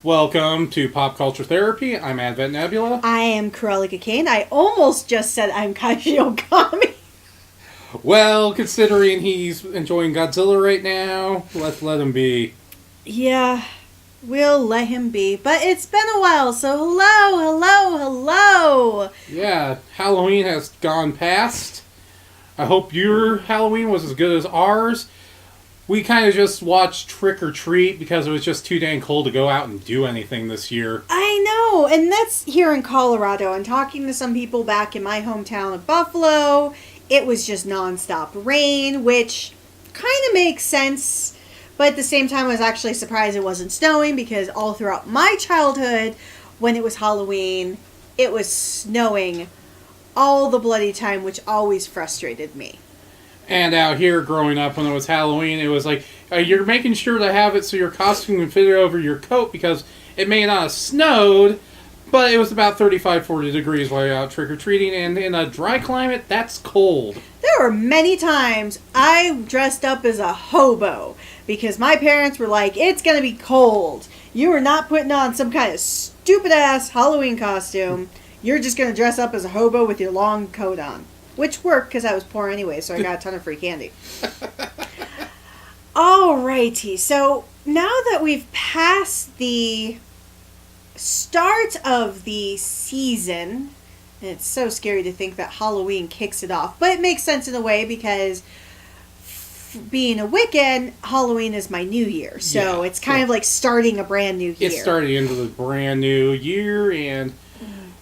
Welcome to Pop Culture Therapy. I'm Advent Nebula. I am Cruellica Kain. I almost just said I'm Kaiji Okami. Well, considering he's enjoying Godzilla right now, let's let him be. Yeah, we'll let him be. But it's been a while, so hello. Yeah, Halloween has gone past. I hope your Halloween was as good as ours. We kind of just watched Trick or Treat because it was just too dang cold to go out and do anything this year. I know, and that's here in Colorado. And talking to some people back in my hometown of Buffalo, it was just nonstop rain, which kind of makes sense. But at the same time, I was actually surprised it wasn't snowing because all throughout my childhood, when it was Halloween, it was snowing all the bloody time, which always frustrated me. And out here, growing up, when it was Halloween, it was like, you're making sure to have it so your costume can fit over your coat because it may not have snowed, but it was about 35, 40 degrees while you're out trick-or-treating, and in a dry climate, that's cold. There were many times I dressed up as a hobo because my parents were like, it's going to be cold. You are not putting on some kind of stupid-ass Halloween costume. You're just going to dress up as a hobo with your long coat on. Which worked because I was poor anyway, so I got a ton of free candy. Alrighty, so now that we've passed the start of the season, and it's so scary to think that Halloween kicks it off, but it makes sense in a way because being a Wiccan, Halloween is my new year, so it's kind of like starting a brand new year. It's starting into the brand new year, and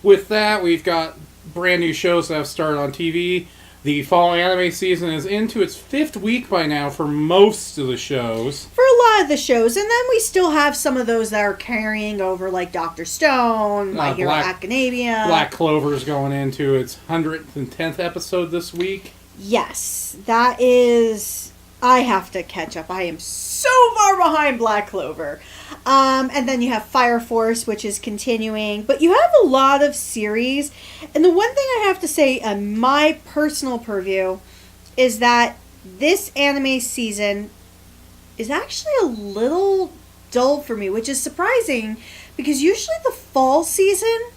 with that, we've got brand new shows that have started on TV. The fall anime season is into its 5th week by now for most of the shows. For a lot of the shows. And then we still have some of those that are carrying over, like Dr. Stone, My Hero Academia. Black Clover's going into its 110th episode this week. Yes, that is... I have to catch up. I am so far behind Black Clover. And then you have Fire Force, which is continuing. But you have a lot of series. And the one thing I have to say on my personal purview is that this anime season is actually a little dull for me, which is surprising because usually the fall season,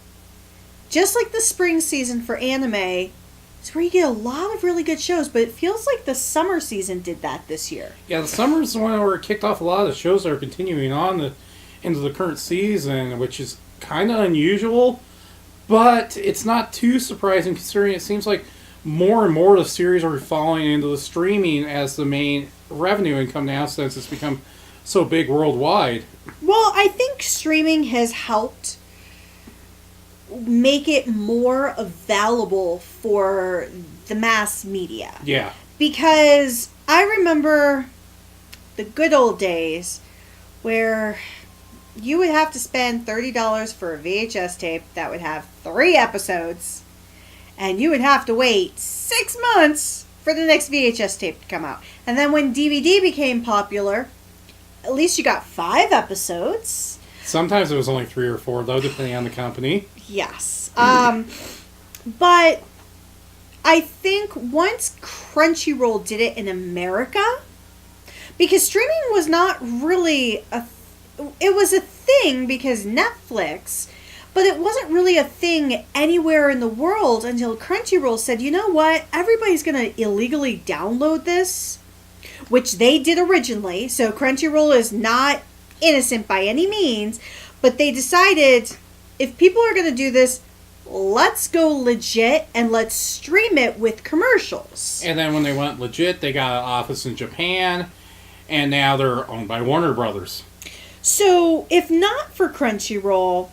just like the spring season for anime, is where you get a lot of really good shows, but it feels like the summer season did that this year. Yeah, the summer is the one where it kicked off a lot of the shows that are continuing on into the current season, which is kind of unusual, but it's not too surprising considering it seems like more and more of the series are falling into the streaming as the main revenue income now since it's become so big worldwide. Well, I think streaming has helped make it more available for the mass media. Yeah. Because I remember the good old days where you would have to spend $30 for a VHS tape that would have 3 episodes, and you would have to wait 6 months for the next VHS tape to come out. And then when DVD became popular, at least you got 5 episodes. Sometimes it was only 3 or 4, though, depending on the company. Yes. But I think once Crunchyroll did it in America, because streaming was not really it was a thing because Netflix, but it wasn't really a thing anywhere in the world until Crunchyroll said, you know what, everybody's going to illegally download this, which they did originally, so Crunchyroll is not innocent by any means, but they decided if people are going to do this, let's go legit and let's stream it with commercials. And then when they went legit, they got an office in Japan, and now they're owned by Warner Brothers. So if not for Crunchyroll,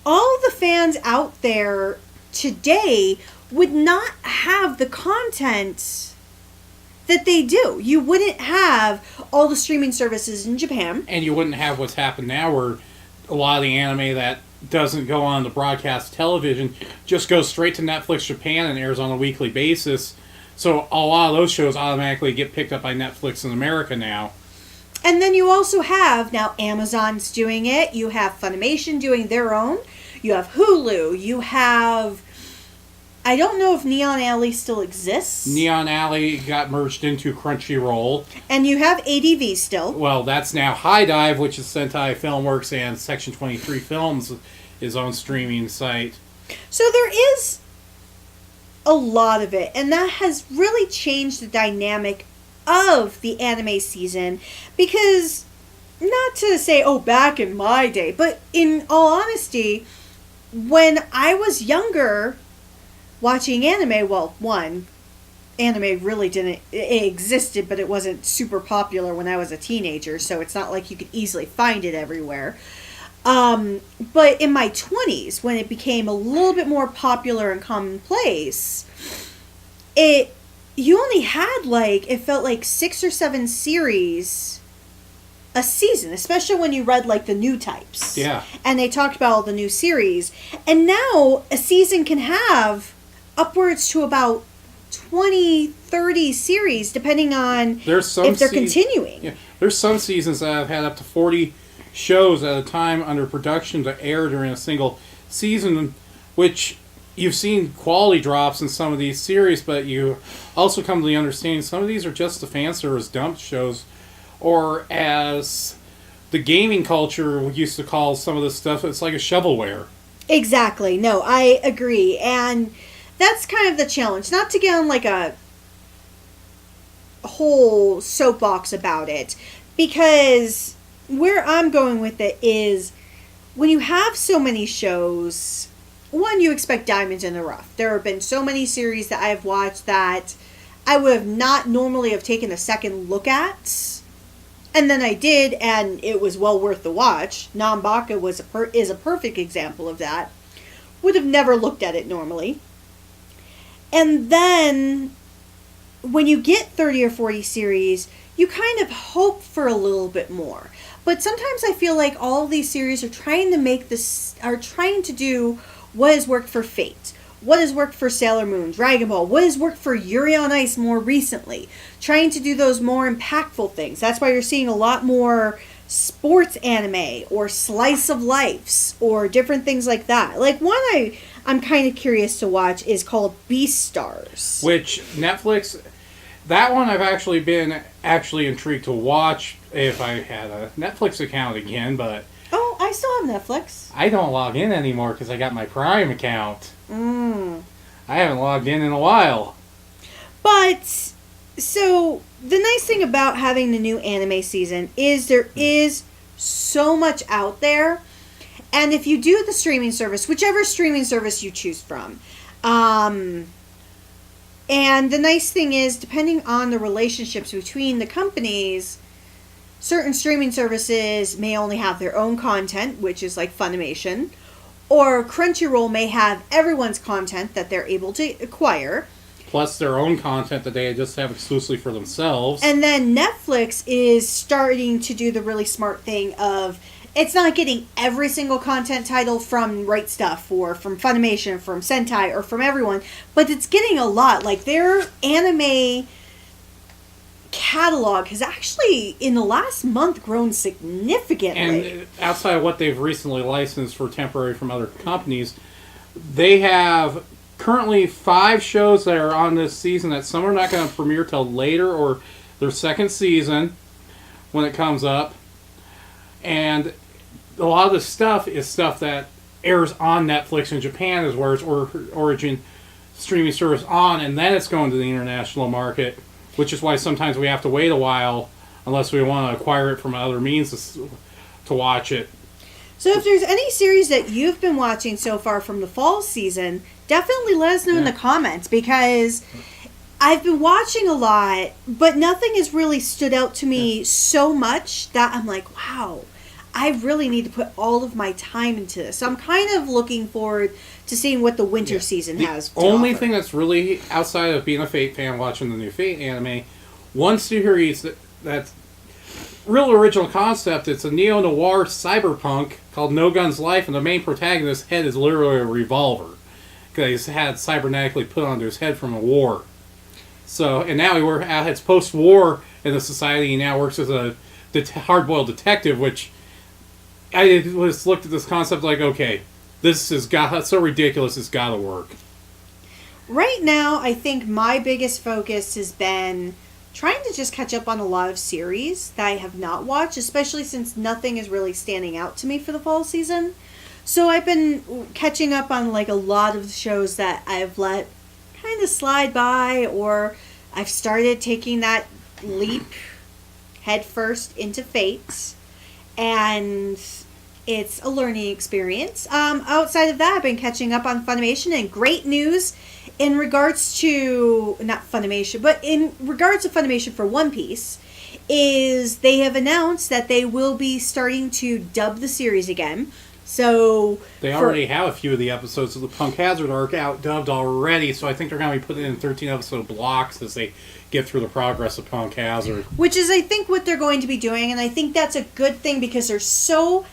all the fans out there today would not have the content that they do. You wouldn't have all the streaming services in Japan. And you wouldn't have what's happened now where a lot of the anime that doesn't go on the broadcast television just goes straight to Netflix Japan and airs on a weekly basis. So a lot of those shows automatically get picked up by Netflix in America now. And then you also have, now Amazon's doing it, you have Funimation doing their own, you have Hulu, you have I don't know if Neon Alley still exists. Neon Alley got merged into Crunchyroll. And you have ADV still. Well, that's now High Dive, which is Sentai Filmworks, and Section 23 Films, his own streaming site. So there is a lot of it, and that has really changed the dynamic of the anime season, because, not to say, oh, back in my day, but in all honesty, when I was younger, watching anime, well, one, anime really didn't, it existed, but it wasn't super popular when I was a teenager, so it's not like you could easily find it everywhere. But in my 20s, when it became a little bit more popular and commonplace, you only had, like, it felt like 6 or 7 series a season, especially when you read, like, the new types. Yeah. And they talked about all the new series. And now a season can have upwards to about 20, 30 series, depending on if they're continuing. Yeah, there's some seasons that have had up to 40 shows at a time under production to air during a single season, which you've seen quality drops in some of these series, but you also come to the understanding some of these are just the fan service dump shows, or as the gaming culture used to call some of this stuff, it's like a shovelware. Exactly. No, I agree. And that's kind of the challenge. Not to get on like a whole soapbox about it, because where I'm going with it is when you have so many shows, one, you expect diamonds in the rough. There have been so many series that I've watched that I would have not normally have taken a second look at, and then I did, and it was well worth the watch. Nanbaka is a perfect example of that. Would have never looked at it normally. And then when you get 30 or 40 series, you kind of hope for a little bit more. But sometimes I feel like all of these series are trying to do what has worked for Fate, what has worked for Sailor Moon, Dragon Ball, what has worked for Yuri on Ice more recently, trying to do those more impactful things. That's why you're seeing a lot more sports anime or slice of lifes or different things like that. Like one I'm kind of curious to watch is called Beastars, which Netflix, that one I've actually been intrigued to watch if I had a Netflix account again, but oh, I still have Netflix. I don't log in anymore because I got my Prime account. I haven't logged in a while. But so the nice thing about having the new anime season is there is so much out there. And if you do the streaming service, whichever streaming service you choose from, and the nice thing is, depending on the relationships between the companies, certain streaming services may only have their own content, which is like Funimation, or Crunchyroll may have everyone's content that they're able to acquire. Plus their own content that they just have exclusively for themselves. And then Netflix is starting to do the really smart thing of, it's not getting every single content title from Rightstuf or from Funimation, from Sentai, or from everyone, but it's getting a lot. Like, their anime catalog has actually, in the last month, grown significantly. And outside of what they've recently licensed for temporary from other companies, they have currently 5 shows that are on this season that some are not going to premiere till later or their second season when it comes up. And a lot of the stuff is stuff that airs on Netflix in Japan, is where its origin streaming service on, and then it's going to the international market, which is why sometimes we have to wait a while unless we want to acquire it from other means to watch it. So if there's any series that you've been watching so far from the fall season, definitely let us know in the comments, because I've been watching a lot, but nothing has really stood out to me so much that I'm like, wow, I really need to put all of my time into this. So I'm kind of looking forward to seeing what the winter season has to only offer. thing that's really, outside of being a Fate fan watching the new Fate anime, one series that's real original concept, it's a neo-noir cyberpunk called No Gun's Life, and the main protagonist's head is literally a revolver, because he's had cybernetically put onto his head from a war. So, and now it's post-war in the society. He now works as a hard-boiled detective, which I looked at this concept like, okay, this has got so ridiculous, it's got to work. Right now, I think my biggest focus has been trying to just catch up on a lot of series that I have not watched, especially since nothing is really standing out to me for the fall season. So I've been catching up on like a lot of shows that I've let kind of slide by, or I've started taking that leap headfirst into Fate, and it's a learning experience. Outside of that, I've been catching up on Funimation, and great news in regards to, not Funimation, but in regards to Funimation for One Piece, is they have announced that they will be starting to dub the series again. So they already have a few of the episodes of the Punk Hazard arc out dubbed already, so I think they're going to be putting it in 13 episode blocks as they get through the progress of Punk Hazard. Which is, I think, what they're going to be doing, and I think that's a good thing because they're so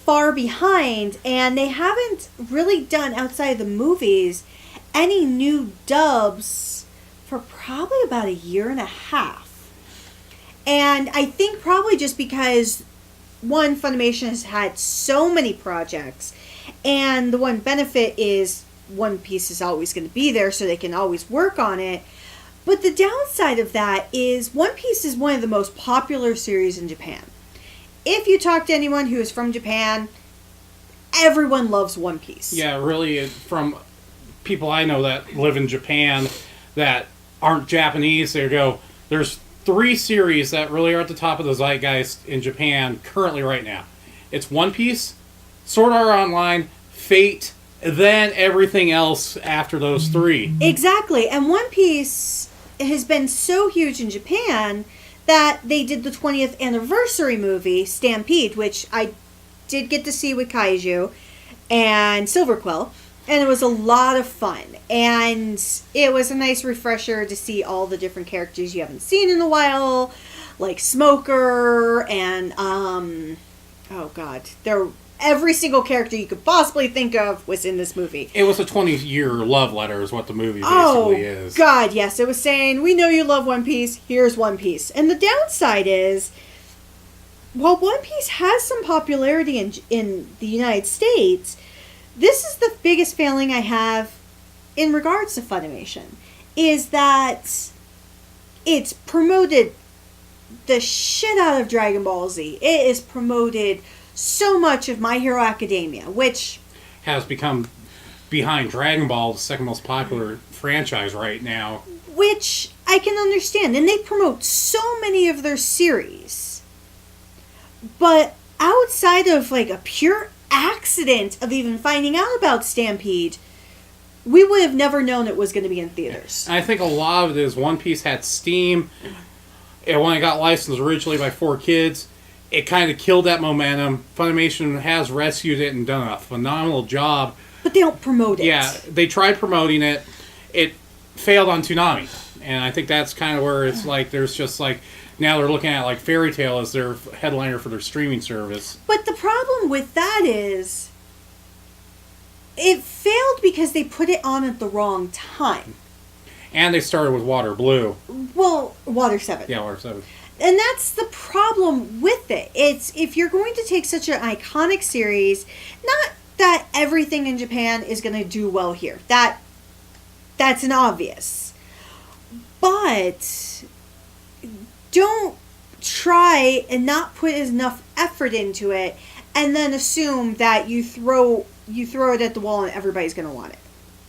far behind, and they haven't really done, outside of the movies, any new dubs for probably about a year and a half. And I think probably just because, one, Funimation has had so many projects, and the one benefit is One Piece is always going to be there, so they can always work on it. But the downside of that is One Piece is one of the most popular series in Japan. If you talk to anyone who is from Japan, everyone loves One Piece. Yeah, really, from people I know that live in Japan that aren't Japanese, they go, there's 3 series that really are at the top of the zeitgeist in Japan currently right now. It's One Piece, Sword Art Online, Fate, then everything else after those 3. Exactly. And One Piece has been so huge in Japan that they did the 20th anniversary movie, Stampede, which I did get to see with Kaiju and Silver Quill. And it was a lot of fun. And it was a nice refresher to see all the different characters you haven't seen in a while. Like Smoker and, oh god. Every single character you could possibly think of was in this movie. It was a 20-year love letter is what the movie basically is. Oh god, yes. It was saying, we know you love One Piece, here's One Piece. And the downside is, while One Piece has some popularity in the United States, this is the biggest failing I have in regards to Funimation, is that it's promoted the shit out of Dragon Ball Z. It is promoted so much of My Hero Academia, which has become, behind Dragon Ball, the second most popular franchise right now. Which I can understand. And they promote so many of their series. But outside of like a pure accident of even finding out about Stampede, we would have never known it was going to be in theaters. I think a lot of it is One Piece had steam. When it got licensed originally by 4Kids, it kind of killed that momentum. Funimation has rescued it and done a phenomenal job. But they don't promote it. Yeah, they tried promoting it. It failed on Toonami. And I think that's kind of where it's like, there's just like, now they're looking at like Fairy Tail as their headliner for their streaming service. But the problem with that is, it failed because they put it on at the wrong time. And they started with Water Blue. Well, Water 7. Yeah, Water 7. And that's the problem with it. It's, if you're going to take such an iconic series, not that everything in Japan is going to do well here. That's an obvious. But don't try and not put enough effort into it and then assume that you throw it at the wall and everybody's going to want it.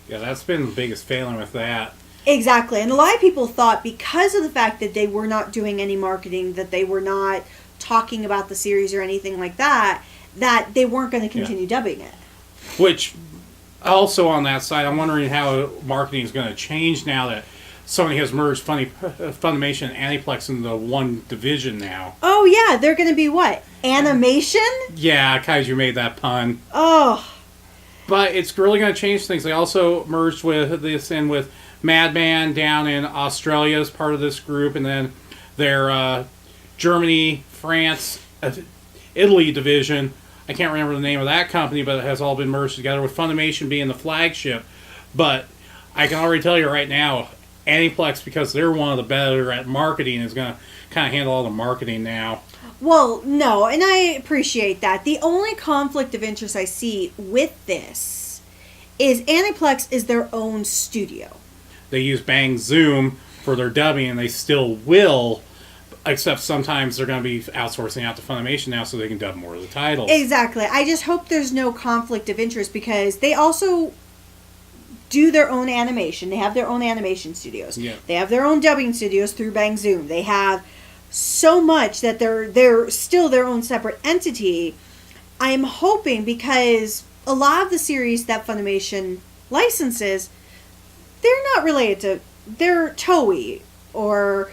Yeah, that's been the biggest failing with that. Exactly. And a lot of people thought, because of the fact that they were not doing any marketing, that they were not talking about the series or anything like that, that they weren't going to continue dubbing it. Which, also on that side, I'm wondering how marketing is going to change now that Sony has merged Funimation and Aniplex into one division now. Oh, yeah. They're going to be what? Animation? Yeah, Kaiju made that pun. Oh. But it's really going to change things. They also merged with this in with Madman down in Australia as part of this group, and then their Germany, France, Italy division. I can't remember the name of that company, but it has all been merged together with Funimation being the flagship. But I can already tell you right now, Aniplex, because they're one of the better at marketing, is going to kind of handle all the marketing now. Well, no, and I appreciate that. The only conflict of interest I see with this is Aniplex is their own studio. they use Bang Zoom for their dubbing, and they still will. Except sometimes they're going to be outsourcing out to Funimation now so they can dub more of the titles. Exactly. I just hope there's no conflict of interest because they also do their own animation. They have their own animation studios. Yeah. They have their own dubbing studios through Bang Zoom. They have so much that they're still their own separate entity. I'm hoping because a lot of the series that Funimation licenses, they're not related to... They're Toei or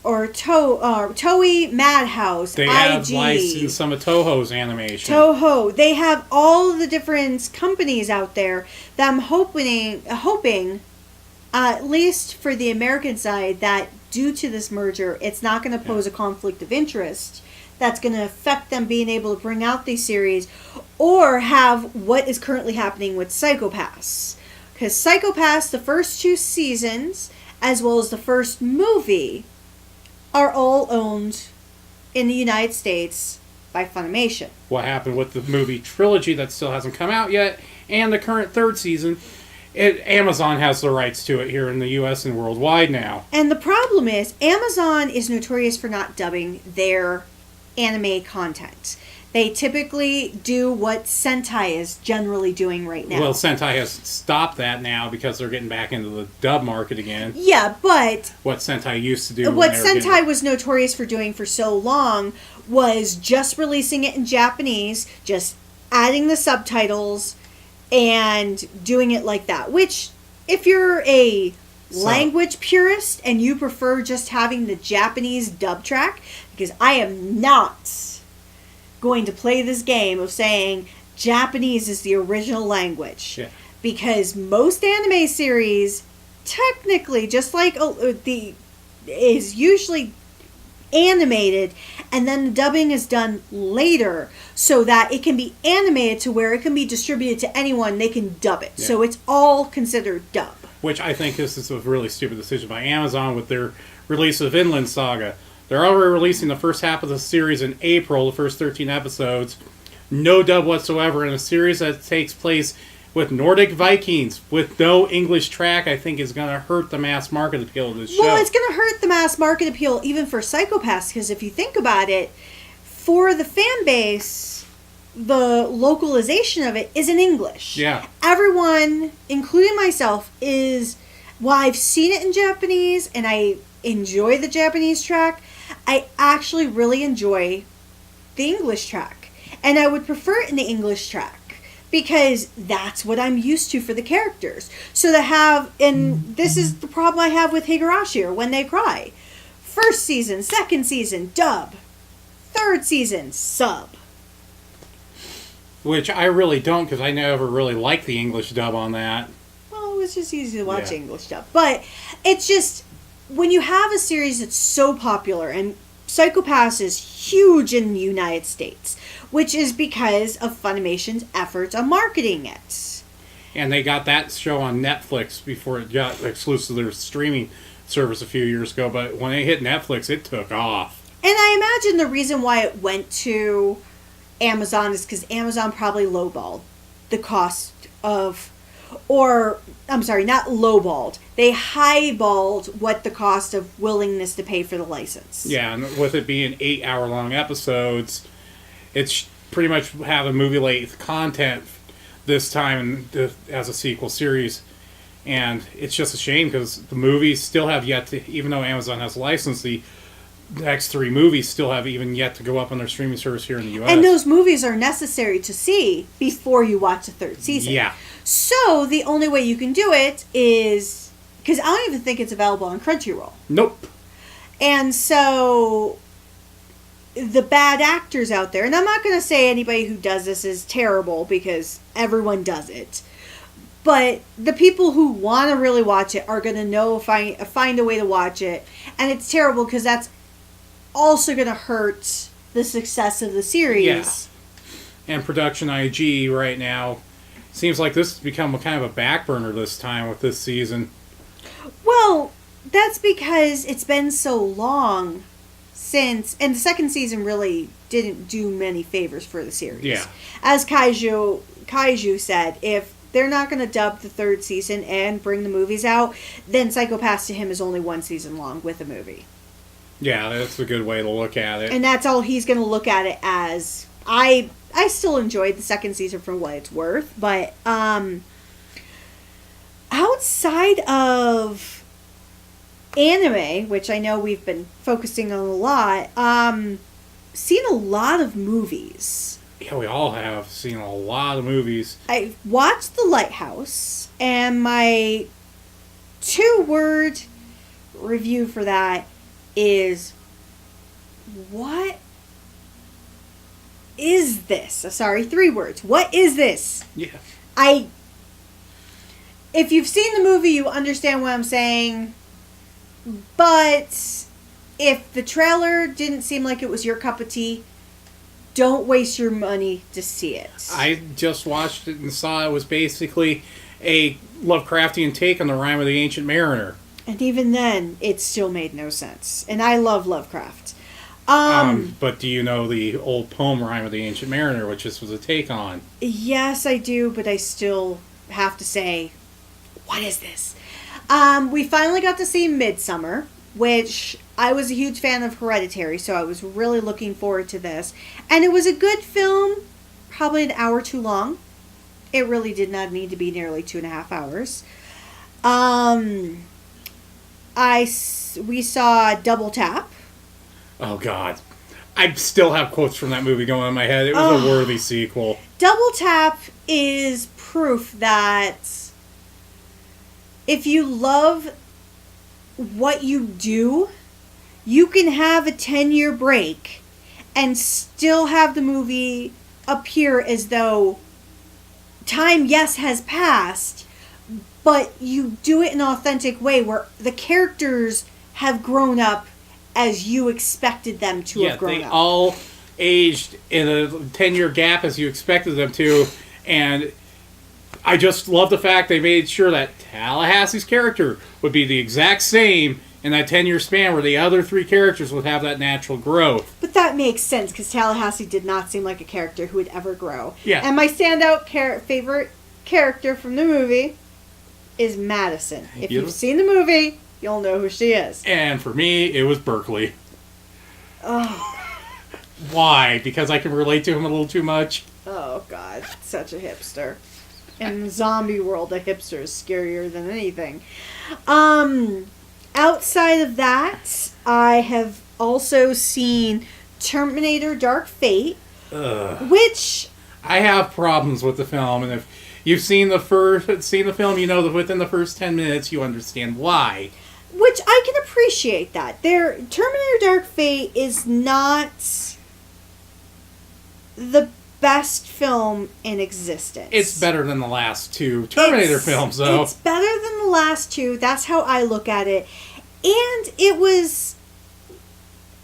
Toei, Madhouse, They IG. have licensed some of Toho's animation. Toho. They have all the different companies out there that I'm hoping, at least for the American side, that due to this merger, it's not going to pose a conflict of interest that's going to affect them being able to bring out these series or have what is currently happening with Psycho Pass. Because Psycho Pass, the first 2 seasons, as well as the first movie, are all owned in the United States by Funimation. What happened with the movie trilogy that still hasn't come out yet, and the current 3rd season, Amazon has the rights to it here in the U.S. and worldwide now. And the problem is, Amazon is notorious for not dubbing their anime content. They typically do what Sentai is generally doing right now. Well, Sentai has stopped that now because they're getting back into the dub market again. Yeah, but... What Sentai used to do. What Sentai was notorious for doing for so long was just releasing it in Japanese, just adding the subtitles, and doing it like that. Which, if you're a language purist and you prefer just having the Japanese dub track, because I am not going to play this game of saying Japanese is the original language. Yeah. Because most anime series, technically, just like is usually animated, and then the dubbing is done later so that it can be animated to where it can be distributed to anyone, they can dub it. Yeah. So it's all considered dub. Which I think this is a really stupid decision by Amazon with their release of Vinland Saga. They're already releasing the first half of the series in April, the first 13 episodes. No dub whatsoever in a series that takes place with Nordic Vikings with no English track. I think is going to hurt the mass market appeal of this show. Well, it's going to hurt the mass market appeal even for Psycho Pass, because if you think about it, for the fan base, the localization of it is in English. Yeah. Everyone, including myself, while I've seen it in Japanese and I enjoy the Japanese track, I actually really enjoy the English track. And I would prefer it in the English track because that's what I'm used to for the characters. So and this is the problem I have with Higurashi or When They Cry. First season, second season, dub. Third season, sub. Which I really don't, because I never really liked the English dub on that. Well, it was just easy to watch English dub. But it's just, when you have a series that's so popular, and Psycho Pass is huge in the United States, which is because of Funimation's efforts on marketing it. And they got that show on Netflix before it got exclusive to their streaming service a few years ago, but when it hit Netflix, it took off. And I imagine the reason why it went to Amazon is because Amazon probably lowballed the cost of, or, I'm sorry, not lowballed. They highballed what the cost of willingness to pay for the license. Yeah, and with it being 8-hour-long episodes, it's pretty much have a movie-length content this time as a sequel series. And it's just a shame because the movies still have yet to, even though Amazon has licensed, the next 3 movies still have even yet to go up on their streaming service here in the U.S. And those movies are necessary to see before you watch the 3rd season. Yeah. So the only way you can do it is, because I don't even think it's available on Crunchyroll. Nope. And so the bad actors out there, and I'm not going to say anybody who does this is terrible because everyone does it, but the people who want to really watch it are going to know find a way to watch it, and it's terrible because that's also going to hurt the success of the series. Yeah. And Production IG right now seems like this has become a kind of a back burner this time with this season. Well, that's because it's been so long since, and the 2nd season really didn't do many favors for the series. Yeah. As Kaiju said, if they're not going to dub the third season and bring the movies out, then Psychopaths to him is only one season long with a movie. Yeah, that's a good way to look at it. And that's all he's going to look at it as. I still enjoyed the second season for what it's worth, but outside of anime, which I know we've been focusing on a lot, seen a lot of movies. Yeah, we all have seen a lot of movies. I watched The Lighthouse, and my 2-word review for that is, what is this? Sorry, 3 words. What is this? Yeah. If you've seen the movie, you understand what I'm saying. But if the trailer didn't seem like it was your cup of tea, don't waste your money to see it. I just watched it and saw it was basically a Lovecraftian take on the Rime of the Ancient Mariner. And even then, it still made no sense. And I love Lovecraft. But do you know the old poem Rime of the Ancient Mariner, which this was a take on? Yes, I do, but I still have to say, what is this? We finally got to see Midsummer, which I was a huge fan of Hereditary, so I was really looking forward to this. And it was a good film, probably an hour too long. It really did not need to be nearly 2.5 hours. We saw Double Tap. Oh, God. I still have quotes from that movie going in my head. It was a worthy sequel. Double Tap is proof that if you love what you do, you can have a 10-year break and still have the movie appear as though time, yes, has passed, but you do it in an authentic way where the characters have grown up as you expected them to have grown up. Yeah, they all aged in a 10-year gap as you expected them to, and I just love the fact they made sure that Tallahassee's character would be the exact same in that 10-year span where the other 3 characters would have that natural growth. But that makes sense, because Tallahassee did not seem like a character who would ever grow. Yeah. And my standout favorite character from the movie is Madison. If you've seen the movie, you'll know who she is. And for me, it was Berkeley. Oh. Why? Because I can relate to him a little too much? Oh, God. Such a hipster. In the zombie world, a hipster is scarier than anything. Outside of that, I have also seen Terminator Dark Fate, which I have problems with the film, and if you've seen the film, you know that within the first 10 minutes you understand why. Which I can appreciate that. Terminator Dark Fate is not the best film in existence. It's better than the last 2 Terminator films, though. It's better than the last 2. That's how I look at it. And it was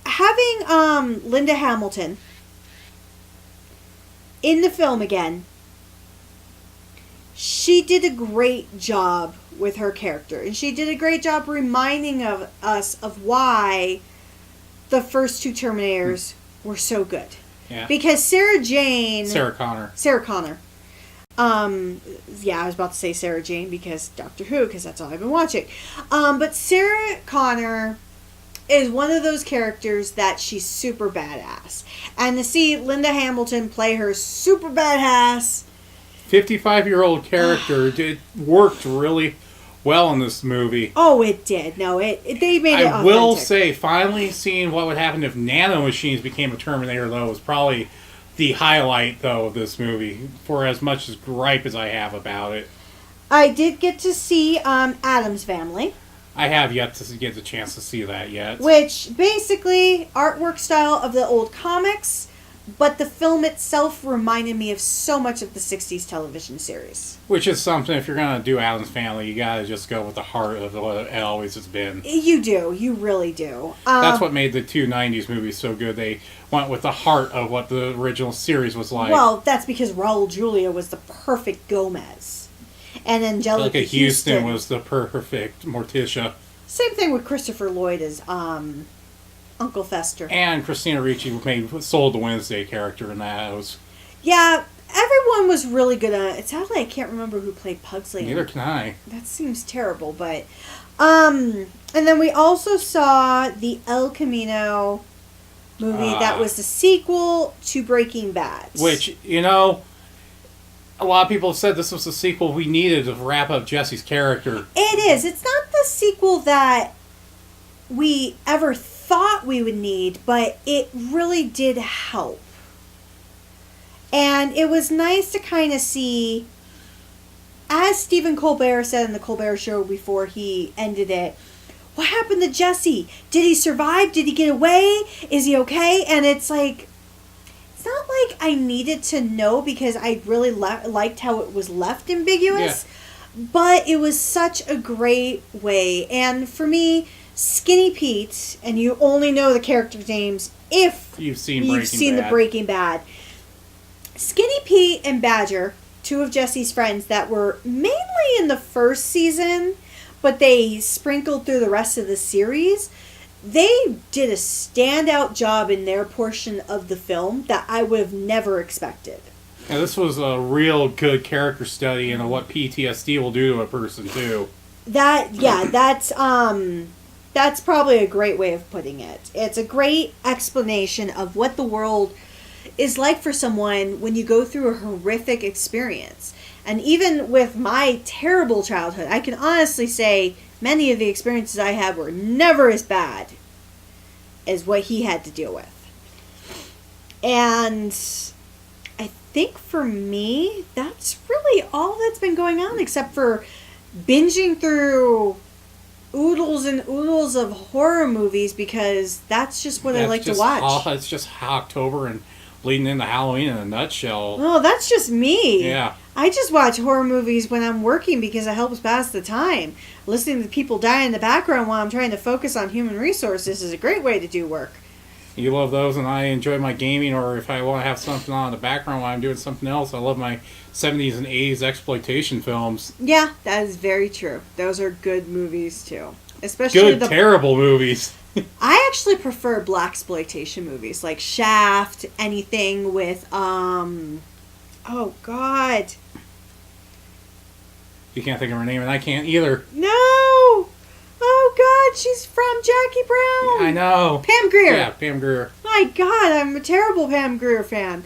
having Linda Hamilton in the film again. She did a great job with her character, and she did a great job reminding us of why the first 2 Terminators were so good. Yeah. Because Sarah Connor. Yeah, I was about to say Sarah Jane because Doctor Who, because that's all I've been watching. But Sarah Connor is one of those characters that she's super badass. And to see Linda Hamilton play her super badass 55-year-old character worked really well in this movie. Oh, it did. No, they made it authentic. I will say, finally seeing what would happen if nanomachines became a Terminator, though, was probably the highlight, though, of this movie, for as much as gripe as I have about it. I did get to see Addams Family. I have yet to get the chance to see that yet. Which, basically, artwork style of the old comics, but the film itself reminded me of so much of the 60s television series. Which is something, if you're going to do Addams Family, you got to just go with the heart of what it always has been. You do. You really do. That's what made the 2 90s movies so good. They went with the heart of what the original series was like. Well, that's because Raul Julia was the perfect Gomez. And Angelica Houston was the perfect Morticia. Same thing with Christopher Lloyd as Uncle Fester. And Christina Ricci sold the Wednesday character in that. Yeah, everyone was really good at it. Sadly, I can't remember who played Pugsley. Neither can I. That seems terrible, but and then we also saw the El Camino movie that was the sequel to Breaking Bad. Which, you know, a lot of people have said this was the sequel we needed to wrap up Jesse's character. It is. It's not the sequel that we ever thought we would need, but it really did help. And it was nice to kind of see, as Stephen Colbert said in the Colbert Show before he ended it, what happened to Jesse? Did he survive? Did he get away? Is he okay? And it's like, it's not like I needed to know because I really liked how it was left ambiguous. Yeah. But it was such a great way. And for me, Skinny Pete, and you only know the character names if you've seen the Breaking Bad. Skinny Pete and Badger, two of Jesse's friends that were mainly in the first season, but they sprinkled through the rest of the series. They did a standout job in their portion of the film that I would have never expected. And this was a real good character study into what PTSD will do to a person too. That's probably a great way of putting it. It's a great explanation of what the world is like for someone when you go through a horrific experience. And even with my terrible childhood, I can honestly say many of the experiences I had were never as bad as what he had to deal with. And I think for me, that's really all that's been going on, except for binging through oodles and oodles of horror movies, because that's just what I like to watch. It's just October and bleeding into Halloween in a nutshell. Oh, that's just me. Yeah. I just watch horror movies when I'm working because it helps pass the time. Listening to people die in the background while I'm trying to focus on human resources is a great way to do work. You love those, and I enjoy my gaming, or if I want to have something on in the background while I'm doing something else, I love my 70s and 80s exploitation films. Yeah, that is very true. Those are good movies, too. Especially terrible movies. I actually prefer blaxploitation movies, like Shaft, anything with, oh, God. You can't think of her name, and I can't either. No! Oh, God, she's from Jackie Brown. Yeah, I know. Pam Grier. Yeah, Pam Grier. My God, I'm a terrible Pam Grier fan.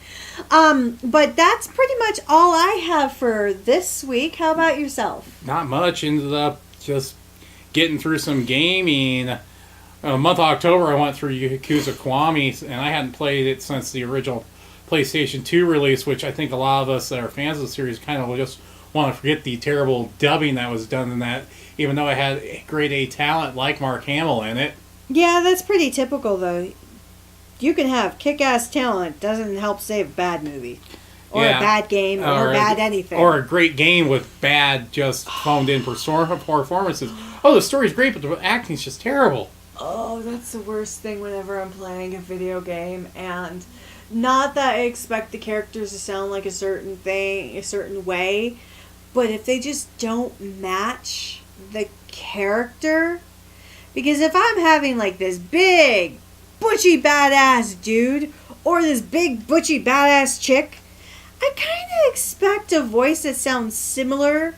But that's pretty much all I have for this week. How about yourself? Not much. Ended up just getting through some gaming. Month of October, I went through Yakuza Kiwami, and I hadn't played it since the original PlayStation 2 release, which I think a lot of us that are fans of the series kind of just want to forget the terrible dubbing that was done in that, even though it had grade A talent like Mark Hamill in it. Yeah, that's pretty typical, though. You can have kick-ass talent, doesn't help save a bad movie. Or a bad game, or bad anything. Or a great game with bad, just phoned-in performances. Oh, the story's great, but the acting's just terrible. Oh, that's the worst thing whenever I'm playing a video game, and not that I expect the characters to sound like a certain thing, a certain way, but if they just don't match the character, because if I'm having like this big, butchy badass dude, or this big, butchy badass chick, I kind of expect a voice that sounds similar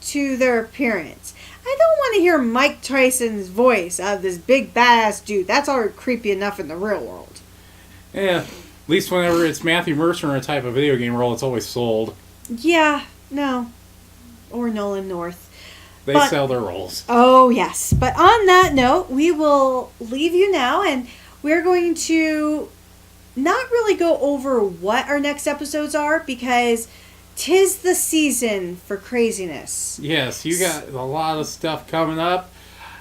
to their appearance. I don't want to hear Mike Tyson's voice out of this big badass dude. That's already creepy enough in the real world. Yeah, at least whenever it's Matthew Mercer in a type of video game role, it's always sold. Yeah, no. Or Nolan North. They sell their roles. Oh, yes. But on that note, we will leave you now, and we're going to not really go over what our next episodes are, because 'tis the season for craziness. Yes, you got a lot of stuff coming up,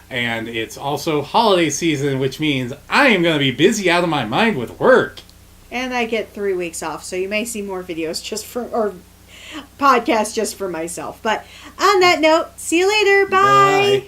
and it's also holiday season, which means I am going to be busy out of my mind with work. And I get 3 weeks off, so you may see more videos or podcasts just for myself. But on that note, see you later. Bye. Bye.